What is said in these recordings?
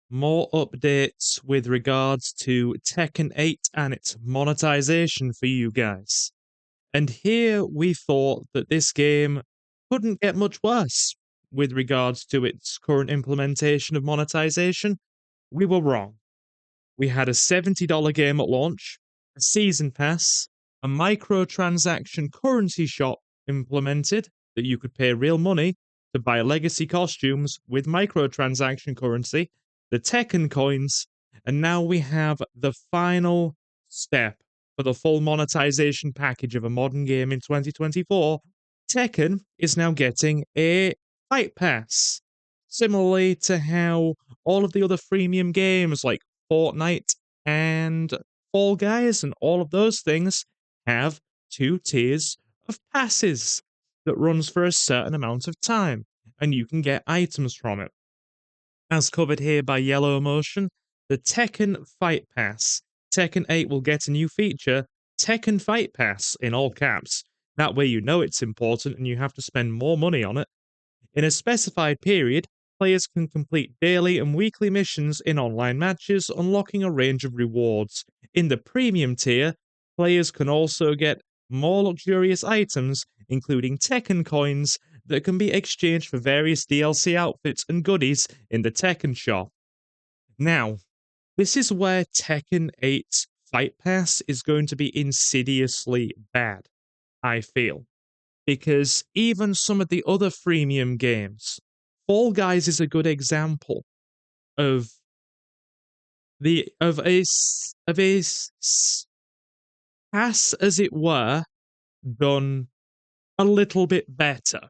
more updates with regards to Tekken 8 and its monetization for you guys. And here we thought that this game couldn't get much worse with regards to its current implementation of monetization. We were wrong. We had a $70 game at launch, a season pass, a microtransaction currency shop implemented that you could pay real money to buy legacy costumes with microtransaction currency, the Tekken coins, and now we have the final step for the full monetization package of a modern game in 2024. Tekken is now getting a Fight Pass, similarly to how all of the other freemium games like Fortnite and Fall Guys and all of those things have 2 tiers of passes that runs for a certain amount of time, and you can get items from it. As covered here by Yellow Motion, the Tekken Fight Pass. Tekken 8 will get a new feature, Tekken Fight Pass, in all caps. That way you know it's important and you have to spend more money on it. In a specified period, players can complete daily and weekly missions in online matches, unlocking a range of rewards. In the premium tier, players can also get more luxurious items, including Tekken coins, that can be exchanged for various DLC outfits and goodies in the Tekken shop. Now, this is where Tekken 8's Fight Pass is going to be insidiously bad, I feel. Because even some of the other freemium games, Fall Guys is a good example of a pass, as it were, done a little bit better.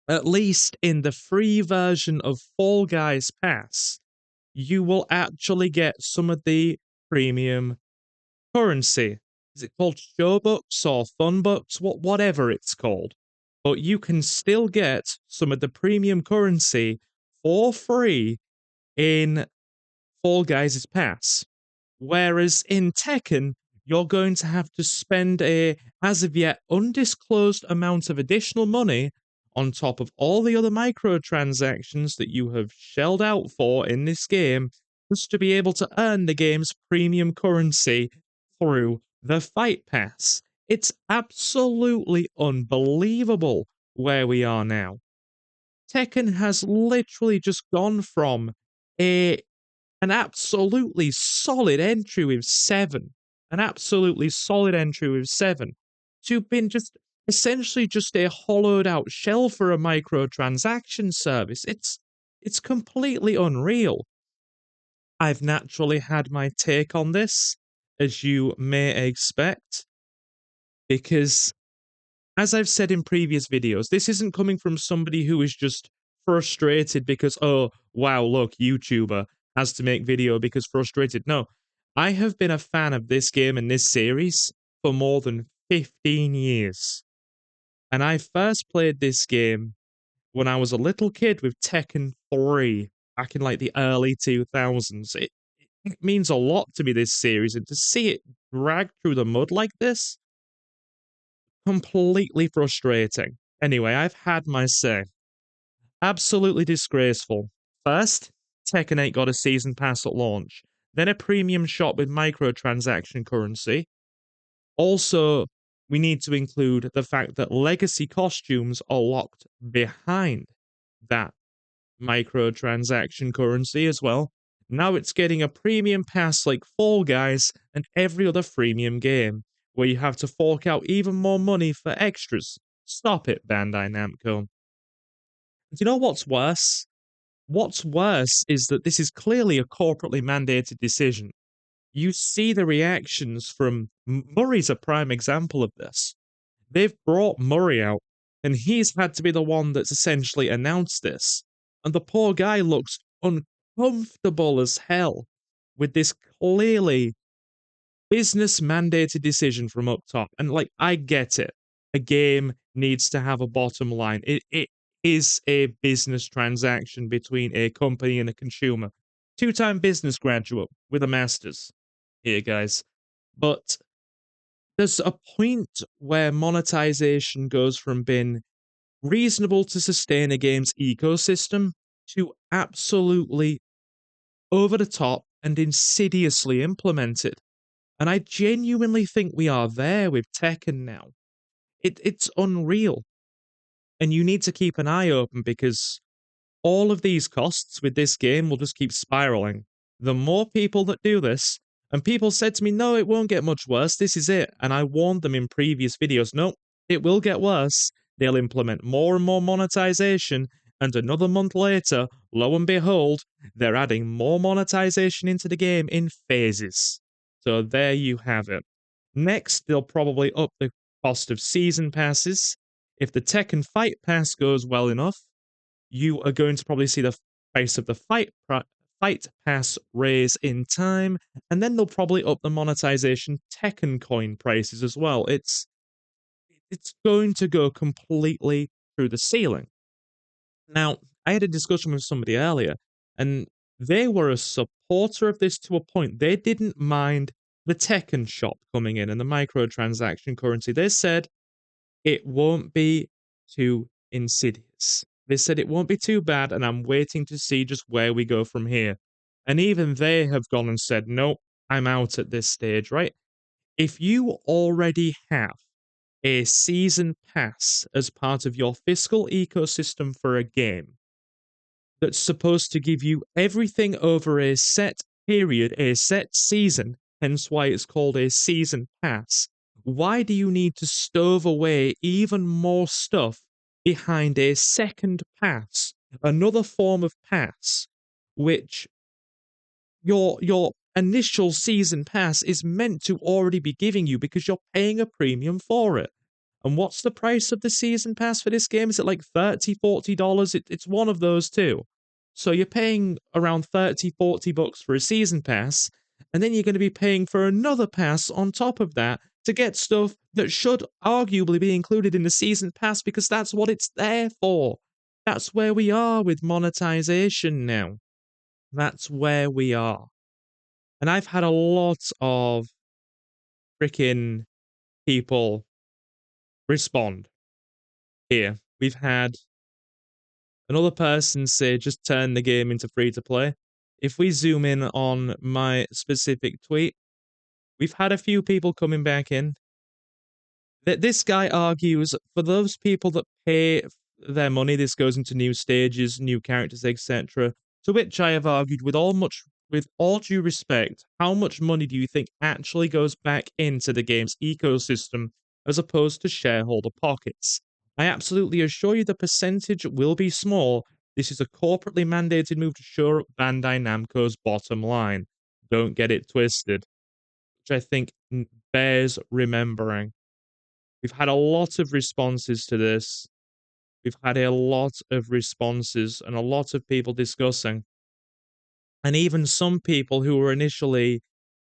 At least in the free version of Fall Guys Pass, you will actually get some of the premium currency. Is it called Showbucks or Funbucks? Whatever it's called. But you can still get some of the premium currency for free in Fall Guys' Pass. Whereas in Tekken, you're going to have to spend a, as of yet, undisclosed amount of additional money on top of all the other microtransactions that you have shelled out for in this game, just to be able to earn the game's premium currency through the Fight Pass. It's absolutely unbelievable where we are now. Tekken has literally just gone from an absolutely solid entry with 7, to being just essentially just a hollowed out shell for a microtransaction service. It's completely unreal. I've naturally had my take on this, as you may expect, because, as I've said in previous videos, this isn't coming from somebody who is just frustrated because, oh, wow, look, YouTuber has to make video because frustrated. No, I have been a fan of this game and this series for more than 15 years. And I first played this game when I was a little kid with Tekken 3 back in like the early 2000s. It means a lot to me, this series, and to see it drag through the mud like this, completely frustrating. Anyway, I've had my say. Absolutely disgraceful. First, Tekken 8 got a season pass at launch, then a premium shop with microtransaction currency. Also, we need to include the fact that legacy costumes are locked behind that microtransaction currency as well. Now it's getting a premium pass like Fall Guys and every other freemium game, where you have to fork out even more money for extras. Stop it, Bandai Namco. Do you know what's worse? What's worse is that this is clearly a corporately mandated decision. You see the reactions from Murray's a prime example of this. They've brought Murray out, and he's had to be the one that's essentially announced this. And the poor guy looks uncomfortable as hell with this clearly business mandated decision from up top. And like, I get it. A game needs to have a bottom line. It is a business transaction between a company and a consumer. 2-time business graduate with a master's here, guys. But there's a point where monetization goes from being reasonable to sustain a game's ecosystem to absolutely over the top and insidiously implemented. And I genuinely think we are there with Tekken now. It's unreal. And you need to keep an eye open because all of these costs with this game will just keep spiraling. The more people that do this, and people said to me, no, it won't get much worse, this is it. And I warned them in previous videos, no, it will get worse. They'll implement more and more monetization, and another month later, lo and behold, they're adding more monetization into the game in phases. So there you have it. Next, they'll probably up the cost of season passes. If the Tekken Fight Pass goes well enough, you are going to probably see the price of the Fight Pass raise in time, and then they'll probably up the monetization Tekken coin prices as well. It's going to go completely through the ceiling. Now, I had a discussion with somebody earlier, and they were a supporter of this to a point. They didn't mind the Tekken shop coming in and the microtransaction currency. They said it won't be too insidious. They said it won't be too bad, and I'm waiting to see just where we go from here. And even they have gone and said, nope, I'm out at this stage, right? If you already have a season pass as part of your fiscal ecosystem for a game that's supposed to give you everything over a set period, a set season, hence why it's called a season pass, why do you need to stove away even more stuff behind a second pass, another form of pass, which your initial season pass is meant to already be giving you because you're paying a premium for it? And what's the price of the season pass for this game? Is it like $30, $40? It's one of those two. So you're paying around 30, $40 for a season pass, and then you're going to be paying for another pass on top of that to get stuff that should arguably be included in the season pass because that's what it's there for. That's where we are with monetization now. That's where we are. And I've had a lot of freaking people respond here. We've had another person say just turn the game into free to play. If we zoom in on my specific tweet, we've had a few people coming back in. This guy argues for those people that pay their money, this goes into new stages, new characters, etc. To which I have argued with all due respect, how much money do you think actually goes back into the game's ecosystem as opposed to shareholder pockets? I absolutely assure you the percentage will be small. This is a corporately mandated move to shore up Bandai Namco's bottom line. Don't get it twisted. Which I think bears remembering. We've had a lot of responses to this. We've had a lot of responses and a lot of people discussing. And even some people who were initially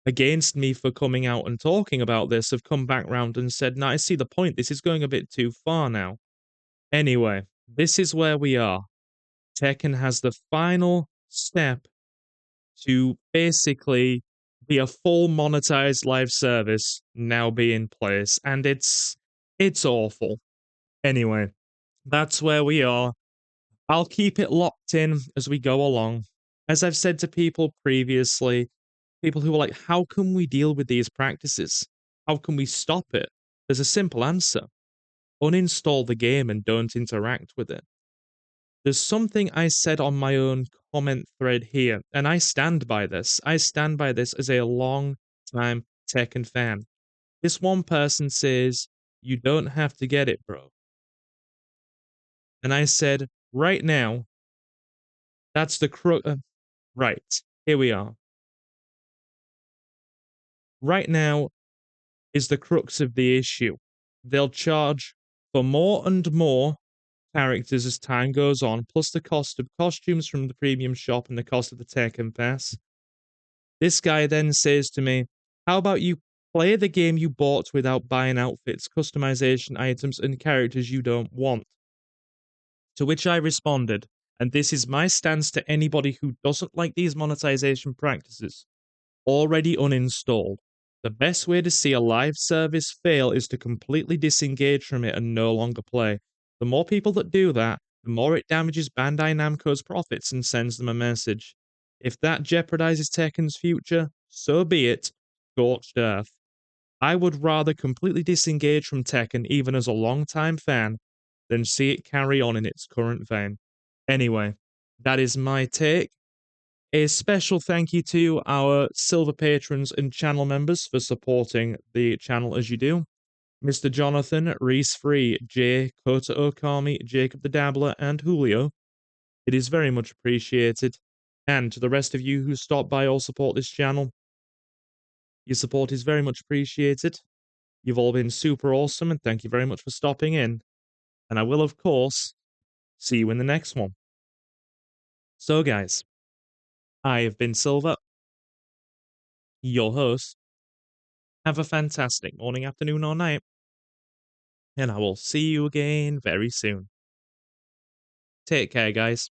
against me for coming out and talking about this have come back round and said, no, I see the point. This is going a bit too far now. Anyway, this is where we are. Tekken has the final step to basically be a full monetized live service now be in place. And it's awful. Anyway, that's where we are. I'll keep it locked in as we go along. As I've said to people previously, people who are like, how can we deal with these practices? How can we stop it? There's a simple answer. Uninstall the game and don't interact with it. There's something I said on my own comment thread here, and I stand by this. I stand by this as a long-time Tekken fan. This one person says, you don't have to get it, bro. And I said, right now, that's the right, here we are. Right now is the crux of the issue. They'll charge for more and more characters as time goes on, plus the cost of costumes from the premium shop and the cost of the Tekken Pass. This guy then says to me, how about you play the game you bought without buying outfits, customization items, and characters you don't want? To which I responded, and this is my stance to anybody who doesn't like these monetization practices, already uninstalled. The best way to see a live service fail is to completely disengage from it and no longer play. The more people that do that, the more it damages Bandai Namco's profits and sends them a message. If that jeopardizes Tekken's future, so be it. Scorched earth. I would rather completely disengage from Tekken even as a long-time fan than see it carry on in its current vein. Anyway, that is my take. A special thank you to our silver patrons and channel members for supporting the channel as you do. Mr. Jonathan, Reese Free, Jay, Kota Okami, Jacob the Dabbler, and Julio. It is very much appreciated. And to the rest of you who stop by or support this channel, your support is very much appreciated. You've all been super awesome, and thank you very much for stopping in. And I will, of course, see you in the next one. So, guys, I have been Silver, your host. Have a fantastic morning, afternoon, or night, and I will see you again very soon. Take care, guys.